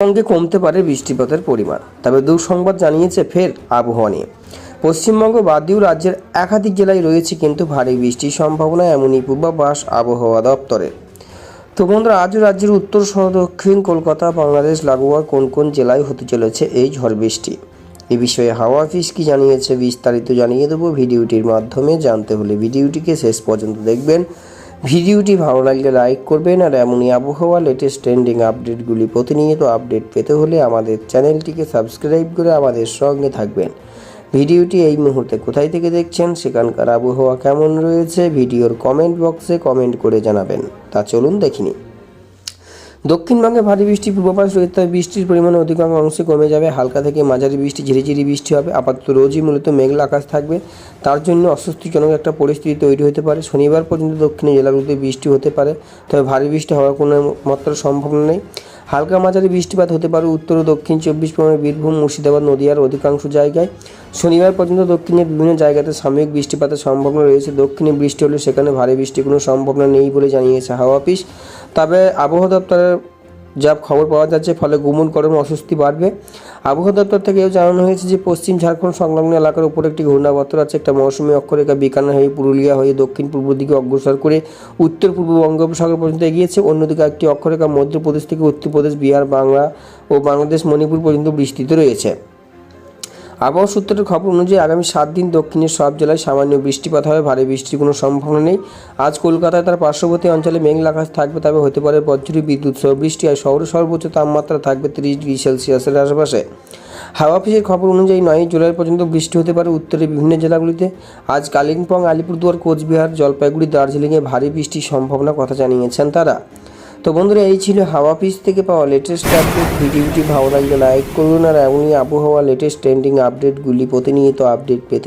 সঙ্গে কমতে পারে বৃষ্টিপাতের পরিমাণ। তবে দুঃসংবাদ জানিয়েছে ফের আবহাওয়া নিয়ে। পশ্চিমবঙ্গ বাদ দিয়েও রাজ্যের একাধিক জেলায় রয়েছে কিন্তু ভারী বৃষ্টির সম্ভাবনা, এমনই পূর্বাভাস আবহাওয়া দপ্তরের। তো বন্ধুরা, আজও রাজ্যের উত্তর সহ দক্ষিণ কলকাতা, বাংলাদেশ লাগোয়া কোন কোন জেলায় হতে চলেছে এই ঝড় বৃষ্টি, এ বিষয়ে হাওয়া অফিস কি জানিয়েছে বিস্তারিত জানিয়ে দেবো ভিডিওটির মাধ্যমে। জানতে হলে ভিডিওটিকে শেষ পর্যন্ত দেখবেন। ভিডিওটি ভালো লাগলে লাইক করবেন, আর এমনই আবহাওয়া লেটেস্ট ট্রেন্ডিং আপডেটগুলি প্রতিনিয়ত আপডেট পেতে হলে আমাদের চ্যানেলটিকে সাবস্ক্রাইব করে আমাদের সঙ্গে থাকবেন। ভিডিওটি এই মুহূর্তে কোথায় থেকে দেখছেন, সেখানকার আবহাওয়া কেমন রয়েছে ভিডিওর কমেন্ট বক্সে কমেন্ট করে জানাবেন। তা চলুন দেখিনি। দক্ষিণবঙ্গে ভারী বৃষ্টির পূর্বাভাস রয়েছে, তবে বৃষ্টির পরিমাণ অধিকাংশ অংশে কমে যাবে। হালকা থেকে মাঝারি বৃষ্টি, ঝিরিঝিরি বৃষ্টি হবে। আপাতত রোজই মূলত মেঘলা আকাশ থাকবে, তার জন্য অস্বস্তিজনক একটা পরিস্থিতি তৈরি হতে পারে। শনিবার পর্যন্ত দক্ষিণের জেলাগুলিতে বৃষ্টি হতে পারে, তবে ভারী বৃষ্টি হওয়ার কোনো মাত্র সম্ভাবনা নেই। হালকা মাঝারি বৃষ্টিপাত হতে পারে উত্তর ও দক্ষিণ 24 পরগনা, বীরভূম, মুর্শিদাবাদ, নদিয়ার অধিকাংশ জায়গায়। শনিবার পর্যন্ত দক্ষিণের বিভিন্ন জায়গাতে সাময়িক বৃষ্টিপাতের সম্ভাবনা রয়েছে। দক্ষিণে বৃষ্টি হলে সেখানে ভারী বৃষ্টির কোনো সম্ভাবনা নেই বলে জানিয়েছে হাওয়া অফিস। তবে আবহাওয়া দপ্তরের যা খবর পাওয়া যাচ্ছে, ফলে গুমুট গরম অস্বস্তি বাড়বে। আবহাওয়া দপ্তর থেকেও জানানো হয়েছে যে পশ্চিম ঝাড়খণ্ড সংলগ্ন এলাকার উপর একটি ঘূর্ণাবর্ত আছে। একটা মৌসুমী অক্ষরেখা বিকানের হয়ে পুরুলিয়া হয়ে দক্ষিণ পূর্ব দিকে অগ্রসর করে উত্তর পূর্ব বঙ্গোপসাগর পর্যন্ত এগিয়েছে। অন্যদিকে একটি অক্ষরেখা মধ্যপ্রদেশ থেকে উত্তরপ্রদেশ, বিহার, বাংলা ও বাংলাদেশ, মণিপুর পর্যন্ত বিস্তৃত রয়েছে। আবহাওয়া সূত্রের খবর অনুযায়ী আগামী 7 দিন দক্ষিণের সব জেলায় সামান্য বৃষ্টিপাত হবে, ভারী বৃষ্টির কোনো সম্ভাবনা নেই। আজ কলকাতায় তার পার্শ্ববর্তী অঞ্চলে মেঘলা আকাশ থাকবে, তবে হতে পারে বজ্রী বিদ্যুৎ সহ বৃষ্টি। আর শহরের সর্বোচ্চ তাপমাত্রা থাকবে 30 ডিগ্রি সেলসিয়াসের আশেপাশে। হাওয়া অফিসের খবর অনুযায়ী 9 জুলাই পর্যন্ত বৃষ্টি হতে পারে উত্তরের বিভিন্ন জেলাগুলিতে। আজ কালিম্পং, আলিপুরদুয়ার, কোচবিহার, জলপাইগুড়ি, দার্জিলিংয়ে ভারী বৃষ্টির সম্ভাবনা কথা জানিয়েছেন তারা। তো বন্ধুরা, এই ছিল হাওয়া অফিস থেকে পাওয়া লেটেস্ট আপডেট। ভিডিওটি ভালো লাগলে লাইক করুন, আর এমনই আবহাওয়া লেটেস্ট ট্রেন্ডিং আপডেটগুলি প্রতিনিয়ত আপডেট পেতে